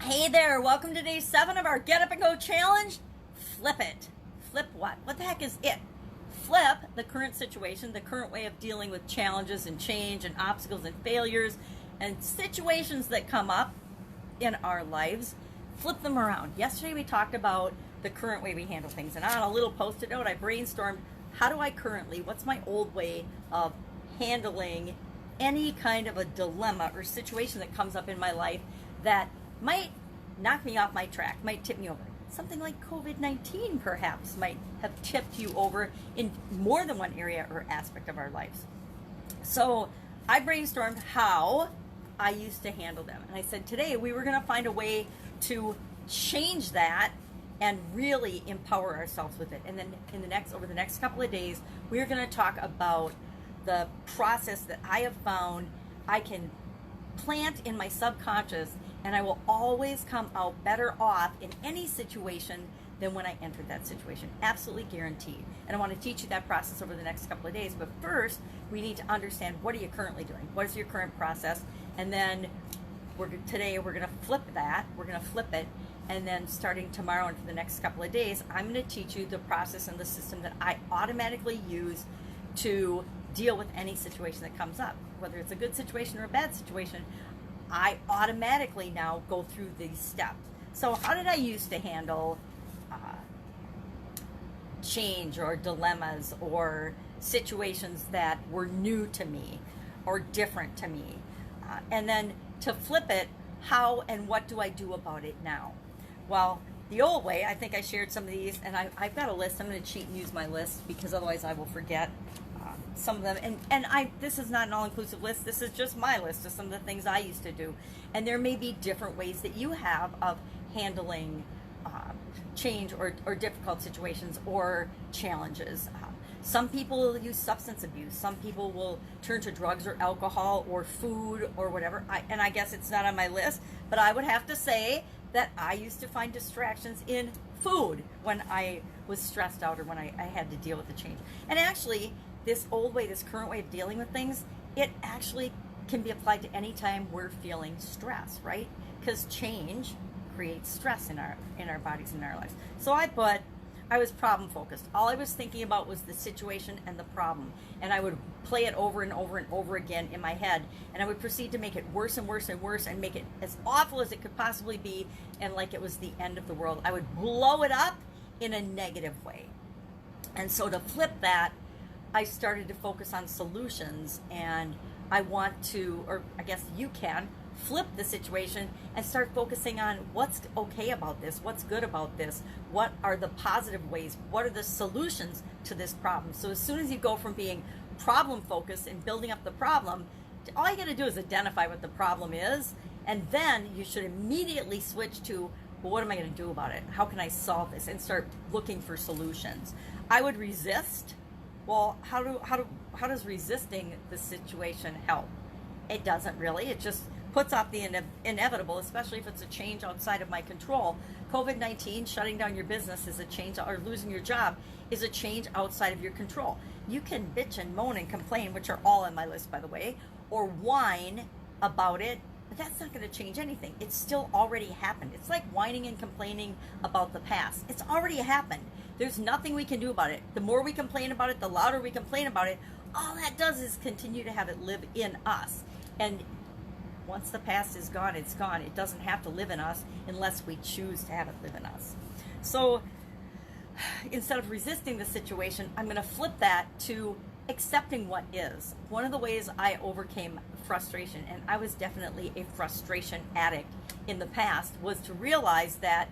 Hey there, welcome to day 7 of our Get Up and Go challenge. Flip it. Flip what? What the heck is it? Flip the current situation, the current way of dealing with challenges and change and obstacles and failures and situations that come up in our lives. Flip them around. Yesterday we talked about the current way we handle things, and on a little post-it note I brainstormed, how do I currently, what's my old way of handling any kind of a dilemma or situation that comes up in my life that might knock me off my track, might tip me over. Something like COVID-19 perhaps might have tipped you over in more than one area or aspect of our lives. So I brainstormed how I used to handle them. And I said today we were going to find a way to change that and really empower ourselves with it. And then over the next couple of days, we're going to talk about the process that I have found I can plant in my subconscious, and I will always come out better off in any situation than when I entered that situation. Absolutely guaranteed. And I want to teach you that process over the next couple of days. But first, we need to understand, what are you currently doing? What is your current process? And then today we're going to flip that. We're going to flip it. And then starting tomorrow and for the next couple of days, I'm going to teach you the process and the system that I automatically use to deal with any situation that comes up. Whether it's a good situation or a bad situation, I automatically now go through these steps. So how did I used to handle change or dilemmas or situations that were new to me or different to me? And then to flip it, how and what do I do about it now? Well, the old way, I think I shared some of these, and I've got a list. I'm going to cheat and use my list because otherwise I will forget some of them. And this is not an all-inclusive list. This is just my list of some of the things I used to do. And there may be different ways that you have of handling change or difficult situations or challenges. Some people will use substance abuse. Some people will turn to drugs or alcohol or food or whatever. And I guess it's not on my list, but I would have to say that I used to find distractions in food when I was stressed out or when I had to deal with the change. And actually, this old way, this current way of dealing with things, it actually can be applied to any time we're feeling stress, right? Because change creates stress in our bodies and our lives. So I was problem focused. All I was thinking about was the situation and the problem. And I would play it over and over and over again in my head. And I would proceed to make it worse and worse and worse and make it as awful as it could possibly be, and like it was the end of the world. I would blow it up in a negative way. And so to flip that, I started to focus on solutions, and I want to, or I guess you can, flip the situation and start focusing on what's okay about this, what's good about this, what are the positive ways, what are the solutions to this problem. So as soon as you go from being problem focused and building up the problem, all you got to do is identify what the problem is, and then you should immediately switch to, well, what am I going to do about it? How can I solve this? And start looking for solutions. I would resist. Well, how does resisting the situation help? It doesn't really. It just puts off the inevitable, especially if it's a change outside of my control. COVID-19, shutting down your business is a change, or losing your job is a change outside of your control. You can bitch and moan and complain, which are all on my list, by the way, or whine about it, but that's not going to change anything. It's still already happened. It's like whining and complaining about the past. It's already happened. There's nothing we can do about it. The more we complain about it, the louder we complain about it, all that does is continue to have it live in us. And once the past is gone, it's gone. It doesn't have to live in us unless we choose to have it live in us. So instead of resisting the situation, I'm going to flip that to accepting what is. One of the ways I overcame frustration, and I was definitely a frustration addict in the past, was to realize that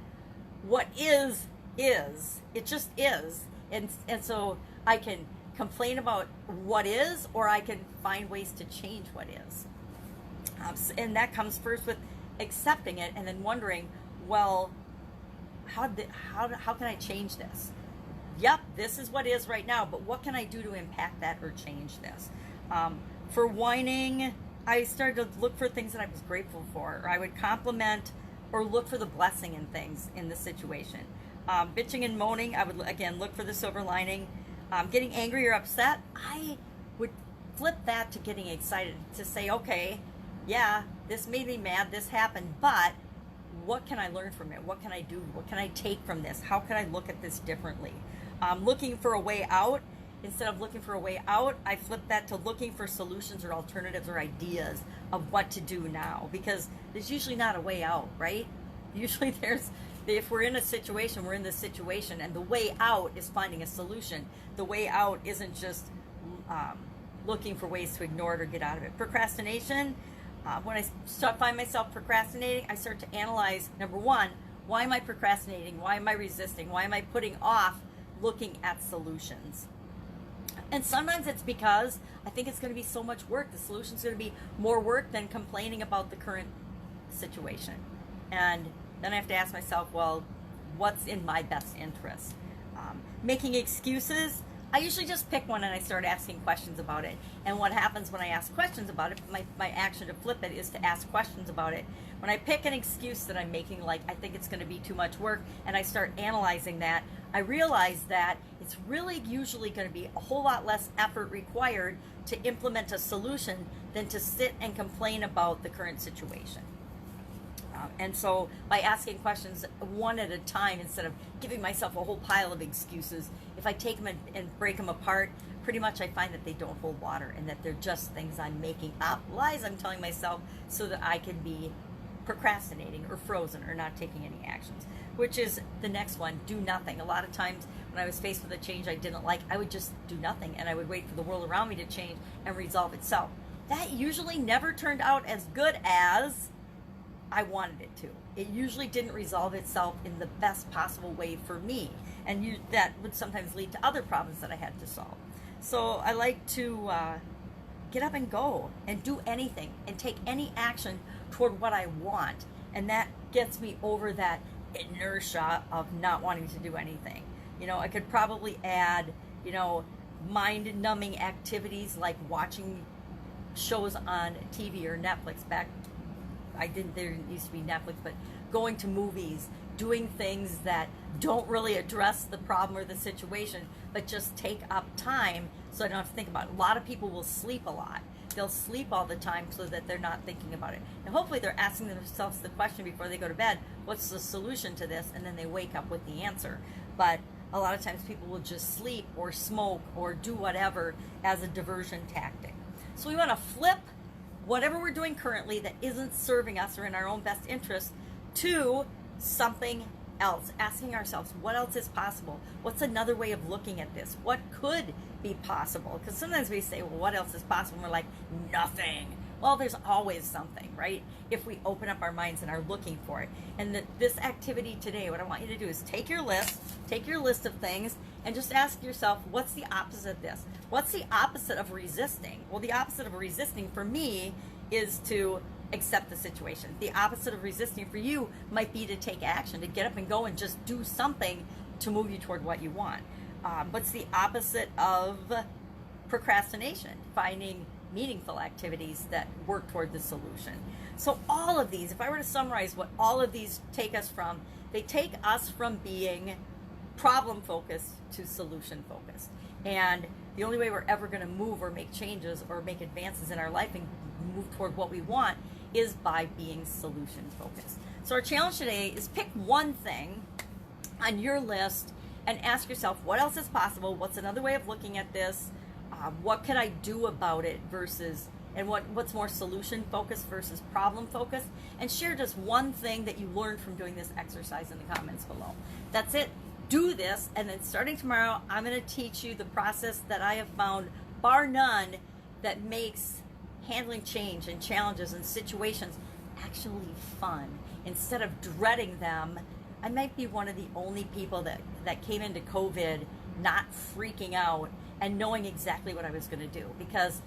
what is. It just is. And so I can complain about what is, or I can find ways to change what is. And that comes first with accepting it and then wondering, well, how can I change this? Yep, this is what is right now, but what can I do to impact that or change this? For whining, I started to look for things that I was grateful for, or I would compliment or look for the blessing in things in the situation. Bitching and moaning, I would, again, look for the silver lining. Getting angry or upset, I would flip that to getting excited, to say, okay, yeah, this made me mad, this happened, but what can I learn from it? What can I do? What can I take from this? How can I look at this differently? Looking for a way out. Instead of looking for a way out, I flip that to looking for solutions or alternatives or ideas of what to do now, because there's usually not a way out, right? Usually if we're in a situation, we're in this situation, and the way out is finding a solution. The way out isn't just looking for ways to ignore it or get out of it. Procrastination, when I find myself procrastinating, I start to analyze, number one, why am I procrastinating? Why am I resisting? Why am I putting off looking at solutions? And sometimes it's because I think it's going to be so much work. The solution's going to be more work than complaining about the current situation. And then I have to ask myself, well, what's in my best interest? Making excuses, I usually just pick one and I start asking questions about it. And what happens when I ask questions about it, my action to flip it is to ask questions about it. When I pick an excuse that I'm making, like I think it's going to be too much work, and I start analyzing that, I realize that it's really usually going to be a whole lot less effort required to implement a solution than to sit and complain about the current situation. And so by asking questions one at a time, instead of giving myself a whole pile of excuses, if I take them and break them apart, pretty much I find that they don't hold water, and that they're just things I'm making up, lies I'm telling myself, so that I can be procrastinating or frozen or not taking any actions. Which is the next one, do nothing. A lot of times when I was faced with a change I didn't like, I would just do nothing, and I would wait for the world around me to change and resolve itself. That usually never turned out as good as I wanted it to. It usually didn't resolve itself in the best possible way for me, and that would sometimes lead to other problems that I had to solve. So I like to get up and go and do anything and take any action toward what I want, and that gets me over that inertia of not wanting to do anything. I could probably add, mind-numbing activities like watching shows on TV or Netflix. There used to be Netflix, but going to movies, doing things that don't really address the problem or the situation, but just take up time so I don't have to think about it. A lot of people will sleep a lot. They'll sleep all the time so that they're not thinking about it. And hopefully they're asking themselves the question before they go to bed, what's the solution to this? And then they wake up with the answer. But a lot of times people will just sleep or smoke or do whatever as a diversion tactic. So we want to flip whatever we're doing currently that isn't serving us or in our own best interest to something else, asking ourselves, what else is possible? What's another way of looking at this? What could be possible? Because sometimes we say, well, what else is possible? And we're like, nothing. Well, there's always something, right? If we open up our minds and are looking for it. And this activity today, what I want you to do is take your list of things, and just ask yourself, what's the opposite of this? What's the opposite of resisting? Well, the opposite of resisting for me is to accept the situation. The opposite of resisting for you might be to take action, to get up and go and just do something to move you toward what you want. What's the opposite of procrastination? Finding meaningful activities that work toward the solution. So all of these, if I were to summarize what all of these take us from, they take us from being problem focused to solution focused. And the only way we're ever going to move or make changes or make advances in our life and move toward what we want is by being solution focused. So our challenge today is pick one thing on your list and ask yourself, what else is possible? What's another way of looking at this? What can I do about it versus, and what's more solution focused versus problem focused? And share just one thing that you learned from doing this exercise in the comments below. That's it. Do this, and then starting tomorrow, I'm going to teach you the process that I have found, bar none, that makes handling change and challenges and situations actually fun. Instead of dreading them, I might be one of the only people that came into COVID not freaking out and knowing exactly what I was going to do, because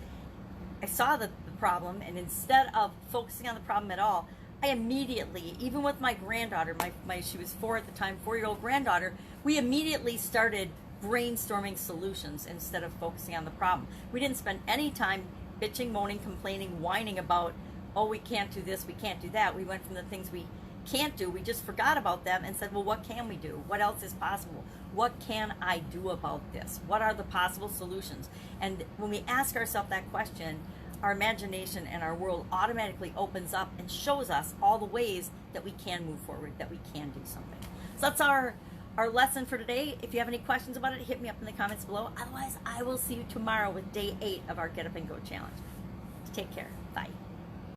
I saw the problem, and instead of focusing on the problem at all, I immediately, even with my granddaughter, she was 4 at the time, 4-year-old granddaughter, we immediately started brainstorming solutions instead of focusing on the problem. We didn't spend any time bitching, moaning, complaining, whining about, oh, we can't do this, we can't do that. We went from the things we can't do, we just forgot about them and said, well, what can we do? What else is possible? What can I do about this? What are the possible solutions? And when we ask ourselves that question, our imagination and our world automatically opens up and shows us all the ways that we can move forward, that we can do something. So that's our lesson for today. If you have any questions about it, hit me up in the comments below. Otherwise, I will see you tomorrow with day 8 of our Get Up and Go challenge. Take care. Bye.